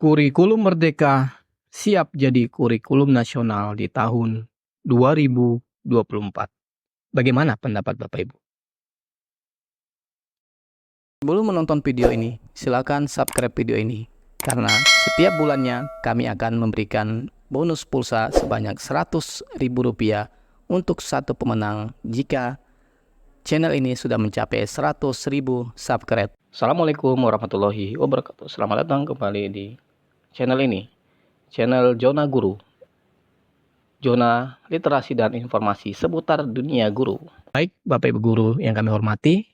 Kurikulum Merdeka siap jadi kurikulum nasional di tahun 2024. Bagaimana pendapat Bapak Ibu? Sebelum menonton video ini, silakan subscribe video ini. Karena setiap bulannya kami akan memberikan bonus pulsa sebanyak Rp100.000 untuk satu pemenang jika channel ini sudah mencapai 100.000 subscribe. Assalamualaikum warahmatullahi wabarakatuh. Selamat datang kembali di channel ini, channel Zona Guru, zona literasi dan informasi seputar dunia guru. Baik Bapak Ibu guru yang kami hormati,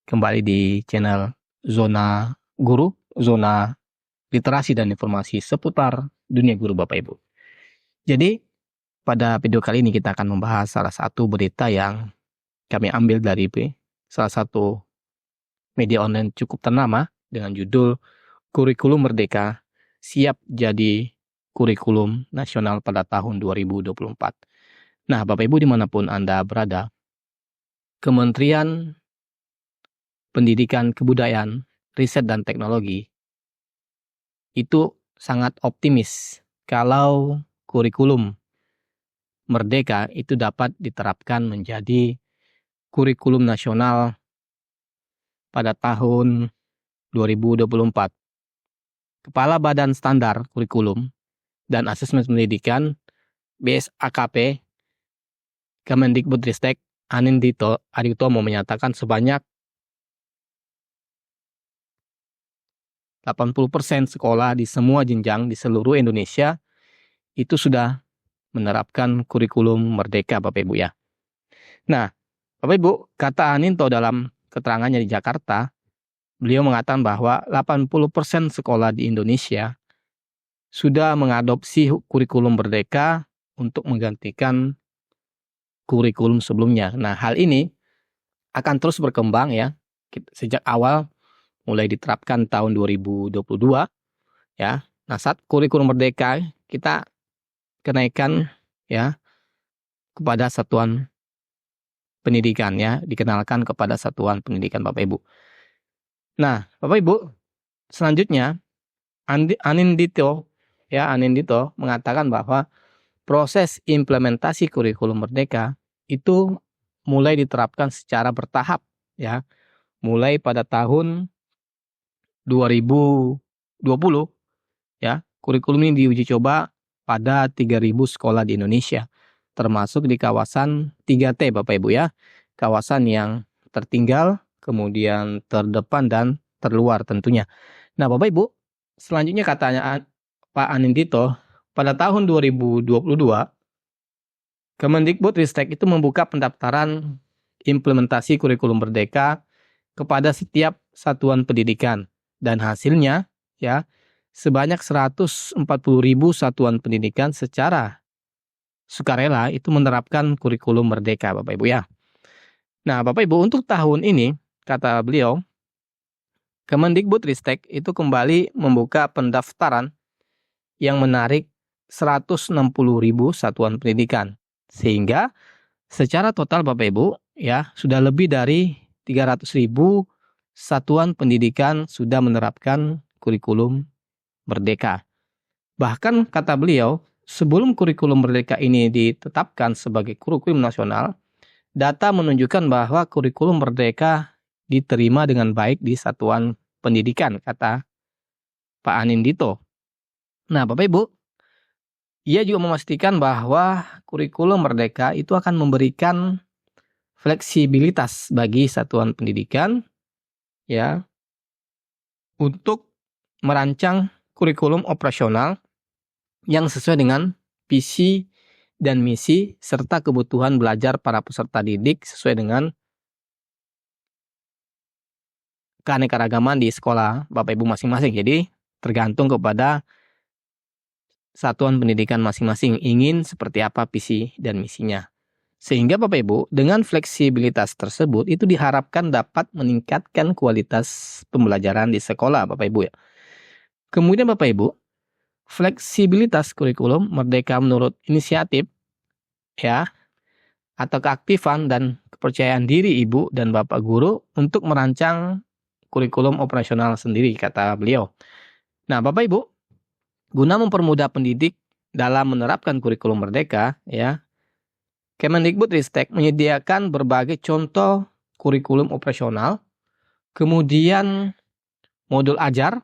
kembali di channel Zona Guru, zona literasi dan informasi seputar dunia guru Bapak Ibu. Jadi pada video kali ini kita akan membahas salah satu berita yang kami ambil dari salah satu media online cukup ternama dengan judul Kurikulum Merdeka siap jadi kurikulum nasional pada tahun 2024. Nah, Bapak Ibu dimanapun Anda berada, Kementerian Pendidikan, Kebudayaan, Riset dan Teknologi itu sangat optimis kalau kurikulum Merdeka itu dapat diterapkan menjadi kurikulum nasional pada tahun 2024. Kepala Badan Standar Kurikulum dan Asesmen Pendidikan BSAKP Kemendikbudristek Anindito Aditomo menyatakan sebanyak 80% sekolah di semua jenjang di seluruh Indonesia itu sudah menerapkan kurikulum Merdeka Bapak Ibu ya. Nah, Bapak Ibu, kata Aninto dalam keterangannya di Jakarta, beliau mengatakan bahwa 80% sekolah di Indonesia sudah mengadopsi kurikulum Merdeka untuk menggantikan kurikulum sebelumnya. Nah, hal ini akan terus berkembang ya. Sejak awal mulai diterapkan tahun 2022 ya. Nah, saat kurikulum Merdeka kita kenaikan ya kepada satuan pendidikan ya, dikenalkan kepada satuan pendidikan Bapak Ibu. Nah, Bapak Ibu, selanjutnya Anindito mengatakan bahwa proses implementasi kurikulum Merdeka itu mulai diterapkan secara bertahap ya. Mulai pada tahun 2020 ya, kurikulum ini diuji coba pada 3.000 sekolah di Indonesia, termasuk di kawasan 3T Bapak Ibu ya. Kawasan yang tertinggal, kemudian terdepan dan terluar tentunya. Nah, Bapak Ibu, selanjutnya katanya Pak Anindito, pada tahun 2022 Kemendikbudristek itu membuka pendaftaran implementasi kurikulum Merdeka kepada setiap satuan pendidikan dan hasilnya ya sebanyak 140.000 satuan pendidikan secara sukarela itu menerapkan kurikulum Merdeka Bapak Ibu ya. Nah, Bapak Ibu, untuk tahun ini kata beliau Kemendikbudristek itu kembali membuka pendaftaran yang menarik 160.000 satuan pendidikan. Sehingga secara total Bapak Ibu ya sudah lebih dari 300.000 satuan pendidikan sudah menerapkan kurikulum Merdeka. Bahkan kata beliau, sebelum kurikulum Merdeka ini ditetapkan sebagai kurikulum nasional, data menunjukkan bahwa kurikulum Merdeka diterima dengan baik di satuan pendidikan, kata Pak Anindito. Nah, Bapak Ibu, ia juga memastikan bahwa kurikulum Merdeka itu akan memberikan fleksibilitas bagi satuan pendidikan ya untuk merancang kurikulum operasional yang sesuai dengan visi dan misi serta kebutuhan belajar para peserta didik sesuai dengan keanekaragaman di sekolah Bapak Ibu masing-masing. Jadi tergantung kepada satuan pendidikan masing-masing ingin seperti apa visi dan misinya. Sehingga Bapak Ibu dengan fleksibilitas tersebut itu diharapkan dapat meningkatkan kualitas pembelajaran di sekolah Bapak Ibu ya. Kemudian Bapak Ibu, fleksibilitas kurikulum Merdeka menurut inisiatif ya atau keaktifan dan kepercayaan diri Ibu dan Bapak guru untuk merancang kurikulum operasional sendiri kata beliau. Nah, Bapak Ibu, Guna mempermudah pendidik dalam menerapkan kurikulum merdeka, ya, Kemendikbudristek menyediakan berbagai contoh kurikulum operasional, kemudian modul ajar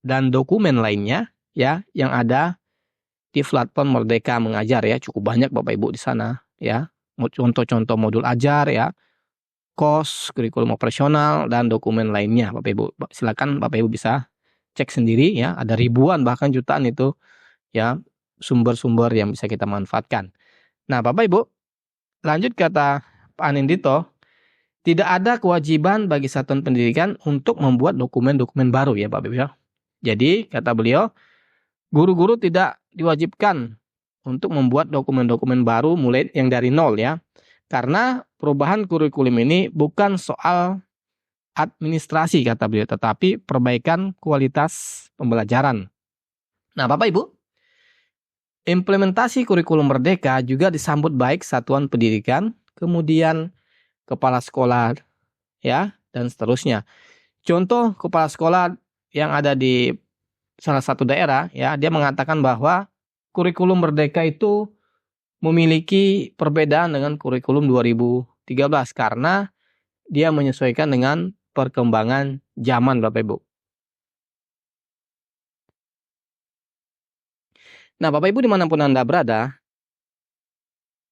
dan dokumen lainnya, ya, yang ada di platform Merdeka Mengajar, ya. Cukup banyak Bapak Ibu di sana, ya. Contoh-contoh modul ajar, ya, kurikulum operasional dan dokumen lainnya, Bapak Ibu. Silakan Bapak Ibu bisa cek sendiri, ya. Ada ribuan bahkan jutaan itu, ya, sumber-sumber yang bisa kita manfaatkan. Nah, Bapak Ibu, lanjut kata Pak Anindito, tidak ada kewajiban bagi satuan pendidikan untuk membuat dokumen-dokumen baru, ya Bapak Ibu, ya. Jadi kata beliau, guru-guru tidak diwajibkan untuk membuat dokumen-dokumen baru mulai yang dari nol, ya. Karena perubahan kurikulum ini bukan soal administrasi kata beliau, tetapi perbaikan kualitas pembelajaran. Nah, Bapak Ibu, implementasi kurikulum merdeka juga disambut baik satuan pendidikan, kemudian kepala sekolah, ya, dan seterusnya. Contoh kepala sekolah yang ada di salah satu daerah, ya, dia mengatakan bahwa kurikulum merdeka itu memiliki perbedaan dengan kurikulum 2013 karena dia menyesuaikan dengan perkembangan zaman, Bapak Ibu. Nah, Bapak Ibu dimanapun Anda berada,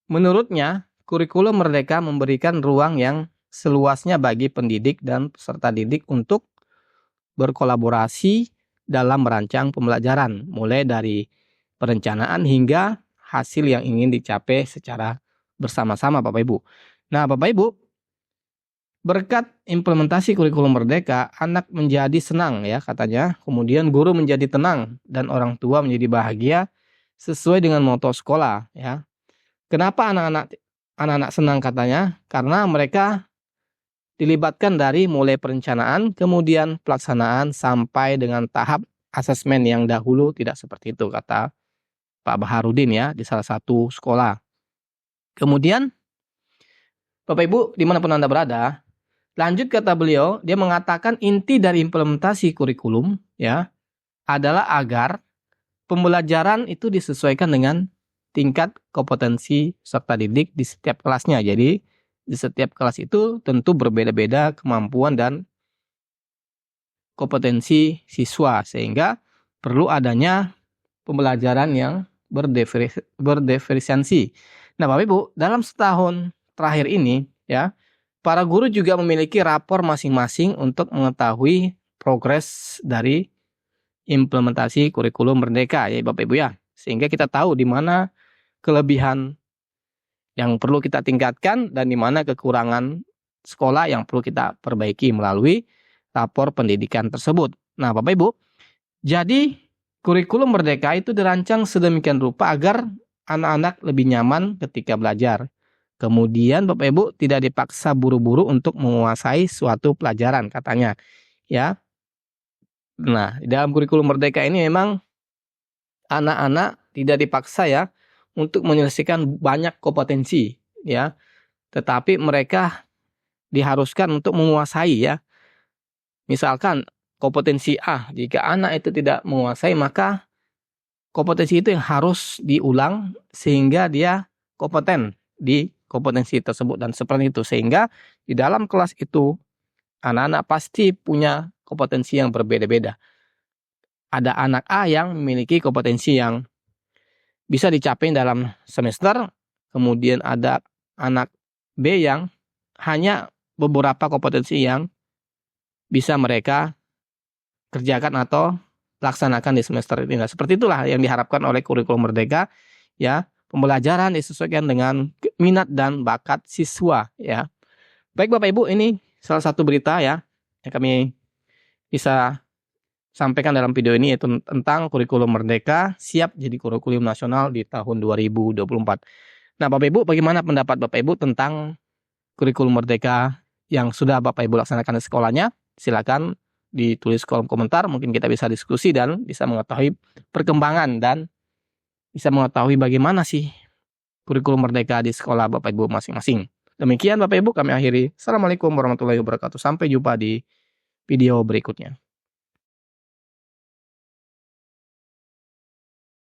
menurutnya kurikulum merdeka memberikan ruang yang seluasnya bagi pendidik dan peserta didik untuk berkolaborasi dalam merancang pembelajaran, mulai dari perencanaan hingga hasil yang ingin dicapai secara bersama-sama, Bapak Ibu. Nah, Bapak Ibu, berkat implementasi kurikulum merdeka, anak menjadi senang, ya, katanya. Kemudian guru menjadi tenang dan orang tua menjadi bahagia sesuai dengan moto sekolah, ya. Kenapa anak-anak senang katanya? Karena mereka dilibatkan dari mulai perencanaan, kemudian pelaksanaan sampai dengan tahap asesmen yang dahulu tidak seperti itu, kata Pak Baharudin, ya, di salah satu sekolah. Kemudian Bapak Ibu dimanapun Anda berada, lanjut kata beliau, dia mengatakan inti dari implementasi kurikulum, ya, adalah agar pembelajaran itu disesuaikan dengan tingkat kompetensi peserta didik di setiap kelasnya. Jadi di setiap kelas itu tentu berbeda-beda kemampuan dan kompetensi siswa, sehingga perlu adanya pembelajaran yang berdiferensiasi. Nah, Bapak Ibu, dalam setahun terakhir ini, ya, para guru juga memiliki rapor masing-masing untuk mengetahui progres dari implementasi kurikulum merdeka, ya Bapak Ibu, ya. Sehingga kita tahu di mana kelebihan yang perlu kita tingkatkan dan di mana kekurangan sekolah yang perlu kita perbaiki melalui rapor pendidikan tersebut. Nah, Bapak Ibu, jadi kurikulum merdeka itu dirancang sedemikian rupa agar anak-anak lebih nyaman ketika belajar. Kemudian Bapak Ibu tidak dipaksa buru-buru untuk menguasai suatu pelajaran, katanya, ya. Nah, dalam kurikulum merdeka ini memang anak-anak tidak dipaksa, ya, untuk menyelesaikan banyak kompetensi, ya. Tetapi mereka diharuskan untuk menguasai, ya. Misalkan kompetensi A, jika anak itu tidak menguasai, maka kompetensi itu yang harus diulang sehingga dia kompeten di kompetensi tersebut dan seperti itu. Sehingga di dalam kelas itu anak-anak pasti punya kompetensi yang berbeda-beda. Ada anak A yang memiliki kompetensi yang bisa dicapai dalam semester, kemudian ada anak B yang hanya beberapa kompetensi yang bisa mereka kerjakan atau laksanakan di semester ini. Nah, seperti itulah yang diharapkan oleh kurikulum merdeka, ya. Pembelajaran disesuaikan dengan minat dan bakat siswa, ya. Baik Bapak Ibu, ini salah satu berita, ya, yang kami bisa sampaikan dalam video ini, yaitu tentang kurikulum merdeka siap jadi kurikulum nasional di tahun 2024. Nah, Bapak Ibu, bagaimana pendapat Bapak Ibu tentang kurikulum merdeka yang sudah Bapak Ibu laksanakan di sekolahnya? Silakan ditulis kolom komentar, mungkin kita bisa diskusi dan bisa mengetahui perkembangan dan bisa mengetahui bagaimana sih kurikulum merdeka di sekolah Bapak Ibu masing-masing. Demikian Bapak Ibu, kami akhiri. Assalamualaikum warahmatullahi wabarakatuh. Sampai jumpa di video berikutnya.